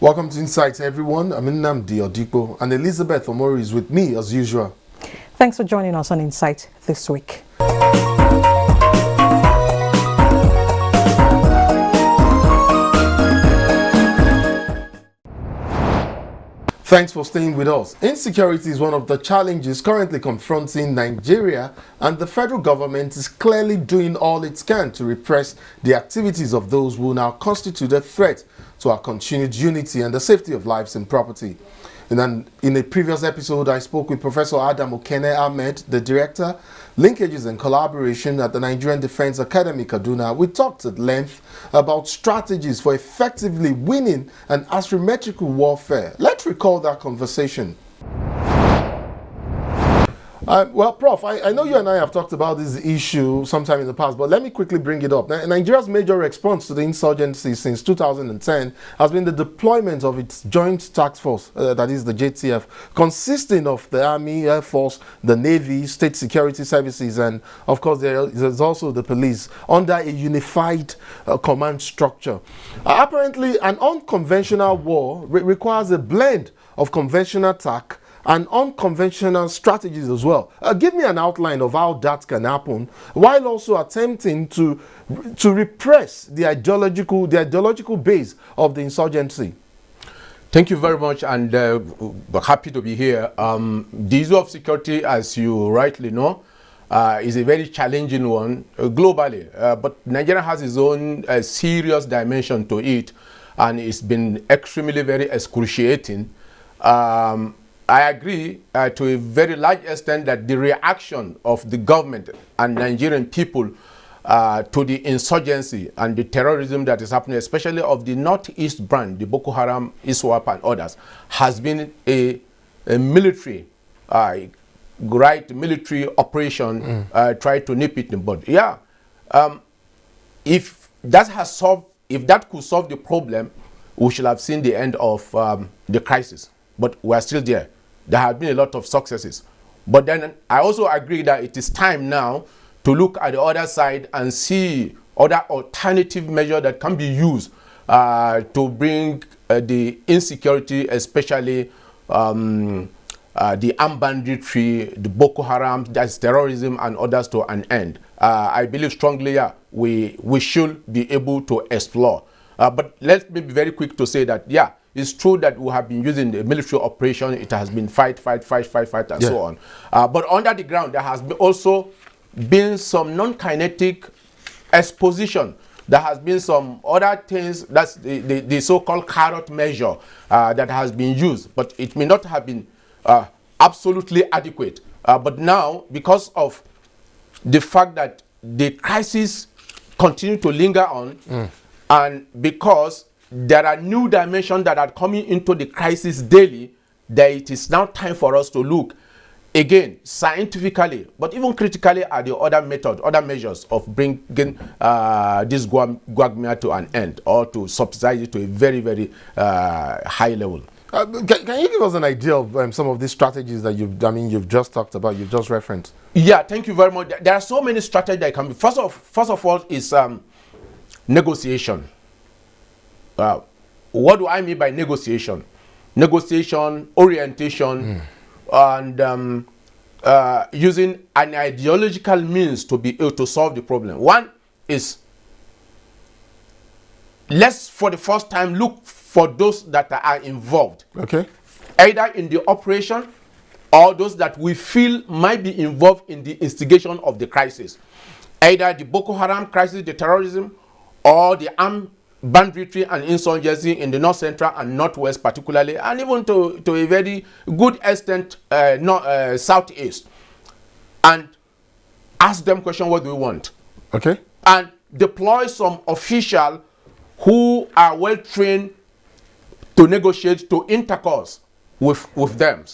Welcome to Insights, everyone. I'm Nnamdi Odipo, and Elizabeth Omori is with me as usual. Thanks for joining us on Insight this week. Thanks for staying with us. Insecurity is one of the challenges currently confronting Nigeria, and the federal government is clearly doing all it can to repress the activities of those who now constitute a threat to our continued unity and the safety of lives and property. In a previous episode, I spoke with Professor Adam Okene Ahmed, the Director, Linkages and Collaboration at the Nigerian Defense Academy, Kaduna. We talked at length about strategies for effectively winning an asymmetrical warfare. Let's recall that conversation. Well, Prof, I know you and I have talked about this issue sometime in the past, but let me quickly bring it up. Nigeria's major response to the insurgency since 2010 has been the deployment of its joint task force, that is the JTF, consisting of the Army, Air Force, the Navy, state security services, and of course there's also the police, under a unified command structure. Apparently, an unconventional war requires a blend of conventional attack and unconventional strategies as well. Give me an outline of how that can happen, while also attempting to repress the ideological base of the insurgency. Thank you very much, and happy to be here. The issue of security, as you rightly know, is a very challenging one globally, but Nigeria has its own serious dimension to it, and it's been extremely very excruciating. I agree to a very large extent that the reaction of the government and Nigerian people to the insurgency and the terrorism that is happening, especially of the northeast branch, the Boko Haram, ISWAP and others, has been a military, military operation, try to nip it in the bud. Yeah, if that could solve the problem, we should have seen the end of the crisis. But we are still there. There have been a lot of successes. But then I also agree that it is time now to look at the other side and see other alternative measures that can be used to bring the insecurity, especially the armed banditry, the Boko Haram, that's terrorism and others, to an end. I believe strongly we should be able to explore. But let me be very quick to say that, yeah, it's true that we have been using the military operation. It has been fight, and so on. But under the ground, there has also been some non-kinetic exposition. There has been some other things, that's the so-called carrot measure that has been used. But it may not have been absolutely adequate. But now, because of the fact that the crisis continue to linger on, and because there are new dimensions that are coming into the crisis daily, that it is now time for us to look again scientifically, but even critically, at the other measures of bringing this quagmire to an end, or to subsidize it to a very, very high level. Can you give us an idea of some of these strategies that you've just talked about, you've just referenced? Yeah, thank you very much. There are so many strategies that can be. First of all is negotiation. What do I mean by negotiation? Negotiation, orientation, and using an ideological means to be able to solve the problem. One is, let's for the first time look for those that are involved. Okay. Either in the operation or those that we feel might be involved in the instigation of the crisis. Either the Boko Haram crisis, the terrorism, or the armed banditry and insurgency in the north central and northwest particularly, and even to a very good extent southeast, and ask them question, what do we want? Okay. And deploy some official who are well trained to negotiate, to intercourse with them.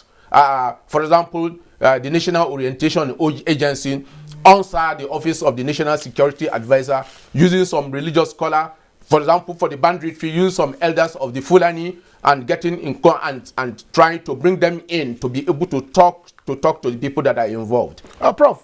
For example, the National Orientation Agency, answer the Office of the National Security Advisor, using some religious scholar For example, for the banditry, use some elders of the Fulani and getting in and trying to bring them in to be able to talk to the people that are involved. Prof,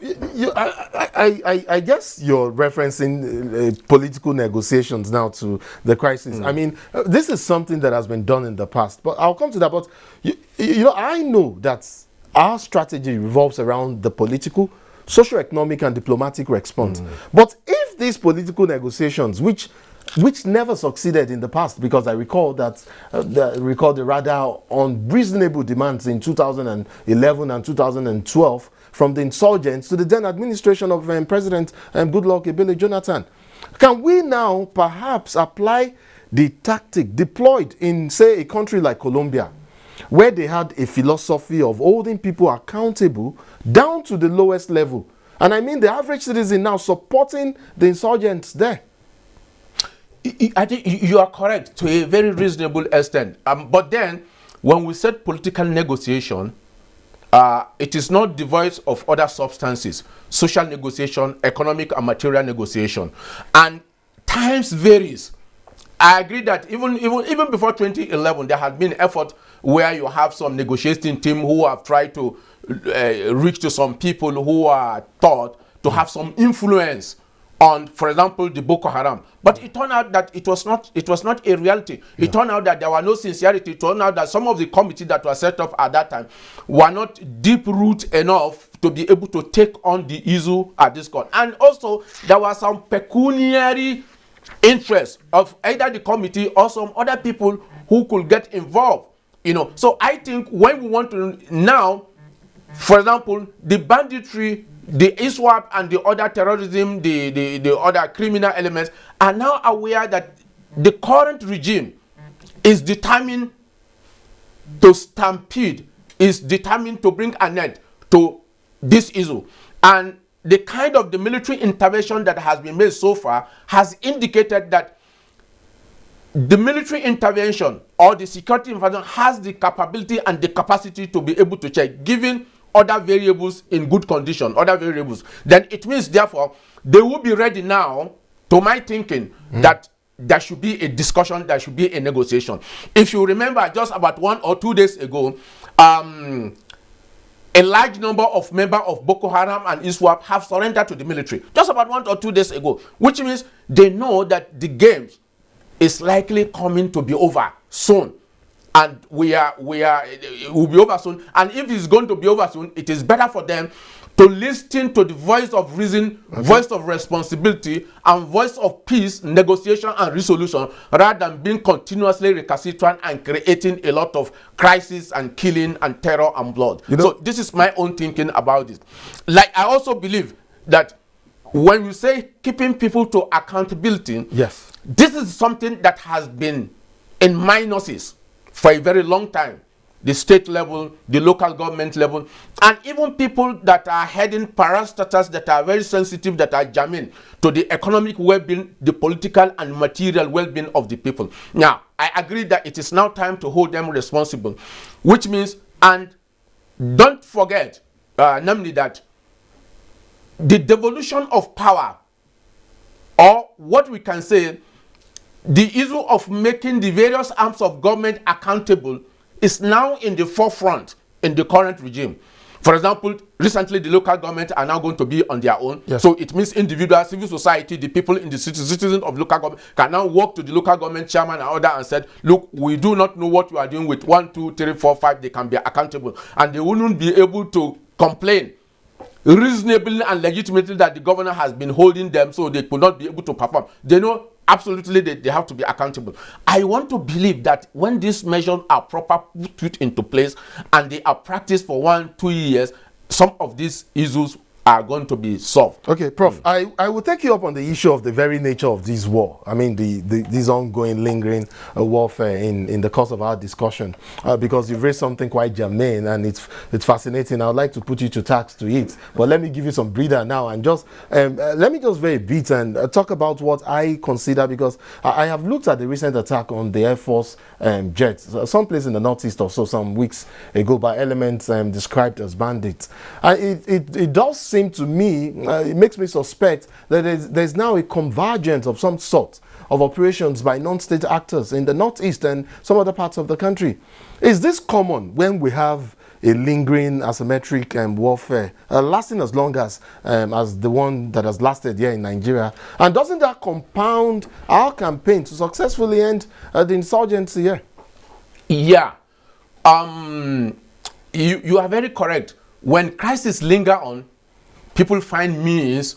I guess you're referencing political negotiations now to the crisis. I mean, this is something that has been done in the past, but I'll come to that. But you know, I know that our strategy revolves around the political, socio-economic, and diplomatic response. But if these political negotiations, which never succeeded in the past, because I recall that the rather unreasonable demands in 2011 and 2012 from the insurgents to the then administration of President Goodluck Ebele Jonathan. Can we now perhaps apply the tactic deployed in, say, a country like Colombia, where they had a philosophy of holding people accountable down to the lowest level? And I mean the average citizen now supporting the insurgents there. I think you are correct to a very reasonable extent. But then, when we said political negotiation, it is not devoid of other substances: social negotiation, economic and material negotiation, and times varies. I agree that even before 2011, there had been effort where you have some negotiating team who have tried to reach to some people who are thought to have some influence on, for example, the Boko Haram. But it turned out that it was not a reality. It turned out that there was no sincerity. It turned out that some of the committees that were set up at that time were not deep root enough to be able to take on the issue at this court. And also, there was some pecuniary interest of either the committee or some other people who could get involved. You know, so I think when we want to now, for example, the banditry, the ISWAP and the other terrorism, the other criminal elements are now aware that the current regime is determined to stampede, is determined to bring an end to this issue. And the kind of the military intervention that has been made so far has indicated that the military intervention or the security intervention has the capability and the capacity to be able to check, given other variables in good condition, other variables. Then it means, therefore, they will be ready now, to my thinking, that there should be a discussion, there should be a negotiation. If you remember, just about 1 or 2 days ago, a large number of members of Boko Haram and ISWAP have surrendered to the military, just about 1 or 2 days ago, which means they know that the games is likely coming to be over soon. And it will be over soon. And if it's going to be over soon, it is better for them to listen to the voice of reason, voice of responsibility, and voice of peace, negotiation, and resolution, rather than being continuously recalcitrant and creating a lot of crisis and killing and terror and blood. So this is my own thinking about this. Like, I also believe that when you say keeping people to accountability, yes, this is something that has been in minuses for a very long time. The state level, the local government level, and even people that are heading parastatals that are very sensitive, that are germane to the economic well-being, the political and material well-being of the people. Now, I agree that it is now time to hold them responsible, which means, and don't forget, namely that the devolution of power, or what we can say, the issue of making the various arms of government accountable, is now in the forefront in the current regime. For example, recently the local government are now going to be on their own. Yes. So it means individual civil society, the people in the citizens of local government, can now walk to the local government chairman and order and said, look, we do not know what you are doing with 1, 2, 3, 4, 5. They can be accountable. And they wouldn't be able to complain reasonably and legitimately that the governor has been holding them, so they could not be able to perform. They know absolutely they have to be accountable. I want to believe that when these measures are properly put into place and they are practiced for 1, 2 years, some of these issues are going to be solved. Okay, Prof, I will take you up on the issue of the very nature of this war. I mean, these ongoing, lingering warfare in the course of our discussion, because you've raised something quite germane and it's fascinating. I would like to put you to task to it, but let me give you some breather now and just let me just very bit and talk about what I consider, because I have looked at the recent attack on the Air Force jets, someplace in the northeast or so, some weeks ago, by elements described as bandits. It does seem to me, it makes me suspect that there's now a convergence of some sort of operations by non-state actors in the northeast and some other parts of the country. Is this common when we have a lingering asymmetric warfare lasting as long as the one that has lasted here in Nigeria? And doesn't that compound our campaign to successfully end the insurgency here? Yeah. You are very correct. When crises linger on, people find means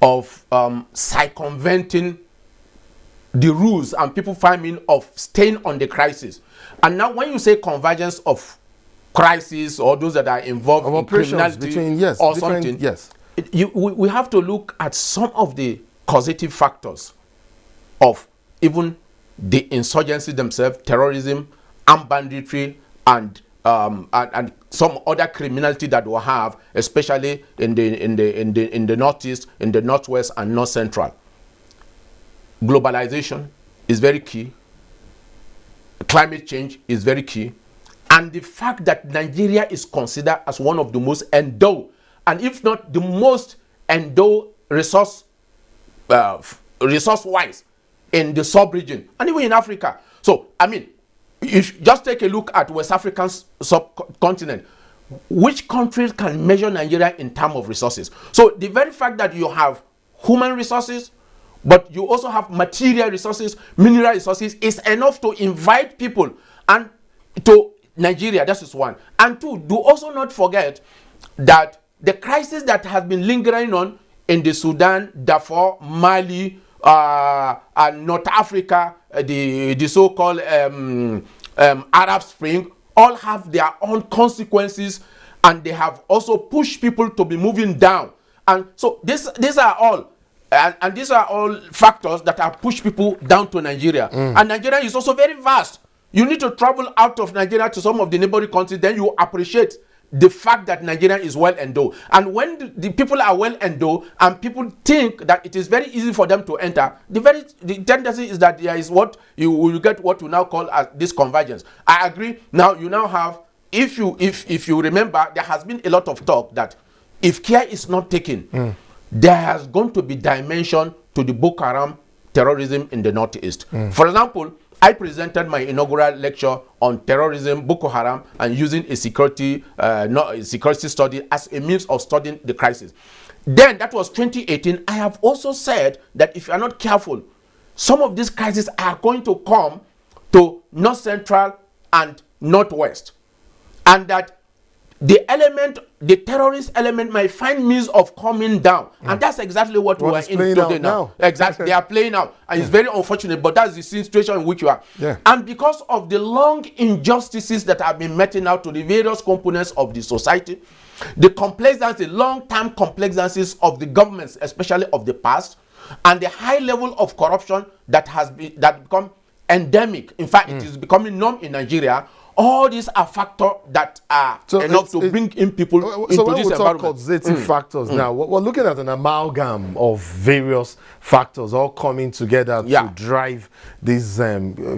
of circumventing the rules, and people find means of staying on the crisis. And now when you say convergence of crisis or those that are involved in criminality between, or something, we have to look at some of the causative factors of even the insurgency themselves, terrorism, armed banditry, and some other criminality that we have, especially in the northeast, in the northwest, and north central. Globalization is very key. Climate change is very key. And the fact that Nigeria is considered as one of the most endowed, and if not the most endowed resource-wise in the sub-region, and even in Africa. So, I mean, if you just take a look at West African subcontinent, which countries can measure Nigeria in terms of resources? So the very fact that you have human resources, but you also have material resources, mineral resources, is enough to invite people and to Nigeria. That is one. And two, do also not forget that the crisis that has been lingering on in the Sudan, Darfur, Mali, and North Africa, the so-called Arab Spring, all have their own consequences, and they have also pushed people to be moving down. And so these are all and these are all factors that have pushed people down to Nigeria. And Nigeria is also very vast. You need to travel out of Nigeria to some of the neighboring countries, then you appreciate the fact that Nigeria is well endowed. And when the people are well endowed and people think that it is very easy for them to enter, the tendency is that there is what you will get what we now call as this convergence. I agree. Now you now have, if you remember, there has been a lot of talk that if care is not taken, there has going to be dimension to the Boko Haram terrorism in the northeast. For example, I presented my inaugural lecture on terrorism, Boko Haram, and using a security study as a means of studying the crisis. Then, that was 2018. I have also said that if you are not careful, some of these crises are going to come to North Central and Northwest. And that the terrorist element might find means of coming down. And that's exactly what we are in today now. Exactly. They are playing out. And it's very unfortunate, but that's the situation in which you are. And because of the long injustices that have been meted out to the various components of the society, the complexities, the long-term complexities of the governments, especially of the past, and the high level of corruption that become endemic. In fact, it is becoming norm in Nigeria. All these are factors that are enough to bring in people into this environment. So when we talk causative factors now, we're looking at an amalgam of various factors all coming together to drive this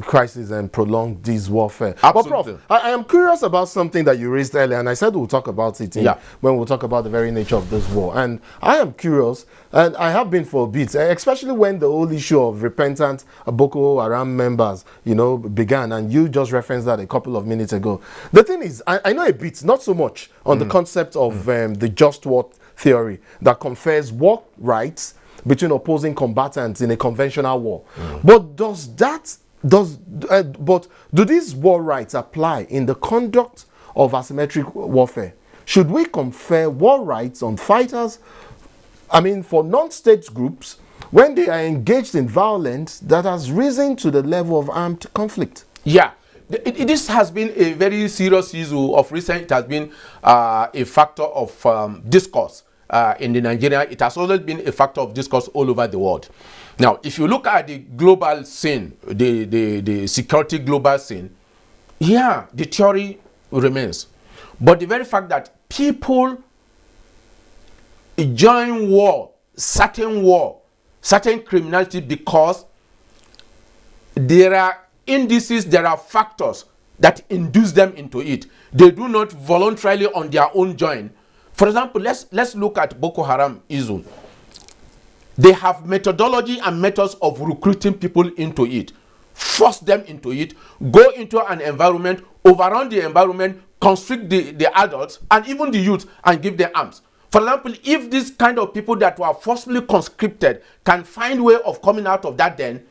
crisis and prolong this warfare. Absolutely. But Prof, I am curious about something that you raised earlier, and I said we'll talk about it when we'll talk about the very nature of this war. And I am curious, and I have been for a bit, especially when the whole issue of repentant Boko Haram members, began, and you just referenced that a couple of minutes ago. The thing is, I know a bit, not so much, on the concept of the just war theory that confers war rights between opposing combatants in a conventional war. But do these war rights apply in the conduct of asymmetric warfare? Should we confer war rights on fighters, for non-state groups, when they are engaged in violence that has risen to the level of armed conflict? Yeah. This has been a very serious issue of recent. It has been a factor of discourse in the Nigeria. It has always been a factor of discourse all over the world. Now, if you look at the global scene, the security global scene, the theory remains. But the very fact that people join certain criminality because there are indices, there are factors that induce them into it. They do not voluntarily on their own join. For example, let's look at Boko Haram issue. They have methodology and methods of recruiting people into it, force them into it, go into an environment, overrun the environment, constrict the adults and even the youth, and give them arms. For example, if these kind of people that were forcibly conscripted can find way of coming out of that, then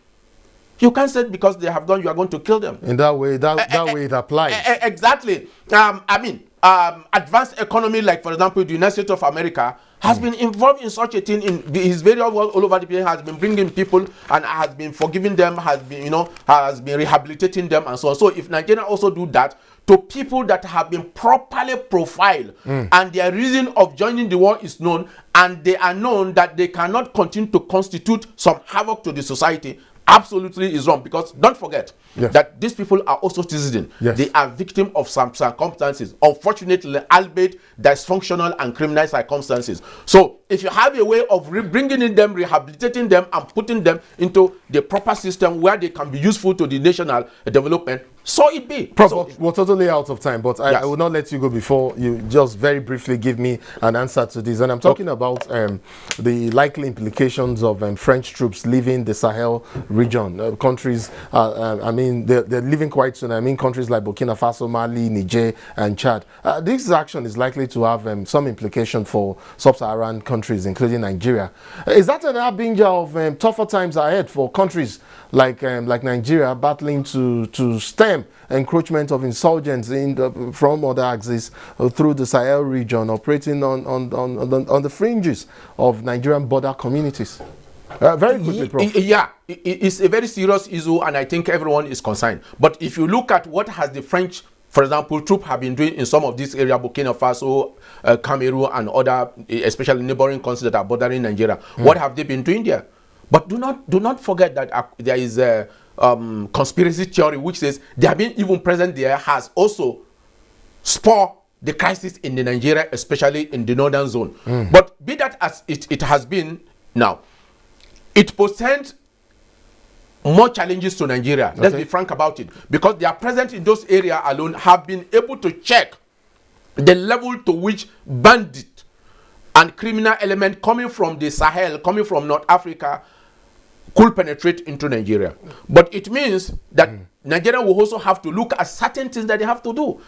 you can't say because they have done, you are going to kill them. In that way, that way it applies. Exactly. Advanced economy, like for example, the United States of America has been involved in such a thing in his various world all over the place, has been bringing people and has been forgiving them, has been, has been rehabilitating them and so on. So if Nigeria also do that to people that have been properly profiled and their reason of joining the war is known, and they are known that they cannot continue to constitute some havoc to the society, absolutely is wrong. Because don't forget that these people are also citizens. They are victims of some circumstances, unfortunately, albeit dysfunctional and criminal circumstances. So if you have a way of bringing in them, rehabilitating them, and putting them into the proper system where they can be useful to the national development, so it be. Prof, so, we're totally out of time, but I will not let you go before you just very briefly give me an answer to this. And I'm talking about the likely implications of French troops leaving the Sahel region. Countries, I mean, they're leaving quite soon. I mean, countries like Burkina Faso, Mali, Niger, and Chad. This action is likely to have some implication for sub-Saharan countries, including Nigeria. Is that an harbinger of tougher times ahead for countries like Nigeria battling to stem encroachment of insurgents from other axes through the Sahel region, operating on the fringes of Nigerian border communities? Very quickly, Prof. Yeah, it's a very serious issue, and I think everyone is concerned. But if you look at what has the French, for example, troops have been doing in some of these areas, Burkina Faso, Cameroon, and other, especially neighboring countries that are bordering Nigeria, what have they been doing there? But do not forget that there is a conspiracy theory which says they have been even present there has also spurred the crisis in the Nigeria, especially in the northern zone. But be that as it has been now, it presents more challenges to Nigeria. Let's be frank about it, because they are present in those areas alone have been able to check the level to which bandit and criminal element coming from the Sahel, coming from North Africa, could penetrate into Nigeria. But it means that Nigeria will also have to look at certain things that they have to do.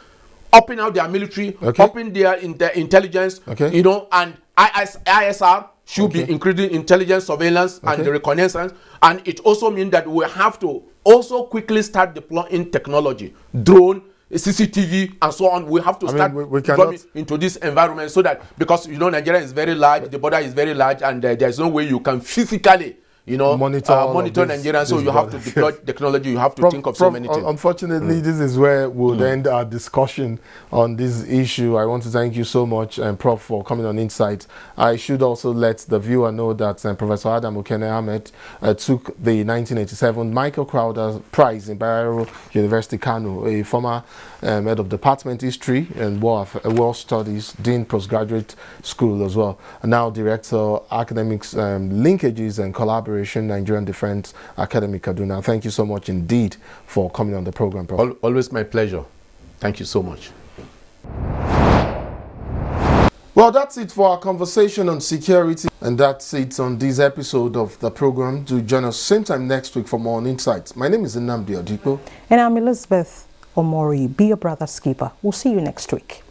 Upping out their military, upping their intelligence, and ISR should be increasing intelligence, surveillance, and the reconnaissance. And it also means that we have to also quickly start deploying technology, drone, CCTV, and so on. We have to start deploying into this environment, so that, because Nigeria is very large, the border is very large, and there's no way you can physically monitor Nigerians. So you have to deploy technology, you have to think of so many things. Unfortunately, this is where we'll end our discussion on this issue. I want to thank you so much, Prof, for coming on Insight. I should also let the viewer know that Professor Adam Okene Ahmed took the 1987 Michael Crowder Prize in Bayero University, Kano, a former head of Department History and War Studies, Dean Postgraduate School as well, and now Director Academics Linkages and Collaboration, Nigerian Defense Academy, Kaduna. Thank you so much indeed for coming on the program, Prof. Always my pleasure. Thank you so much. Well, that's it for our conversation on security, and that's it on this episode of the program. Do join us same time next week for more on Insights. My name is Nnamdi Odipo. And I'm Elizabeth Omori. Be a brother's keeper. We'll see you next week.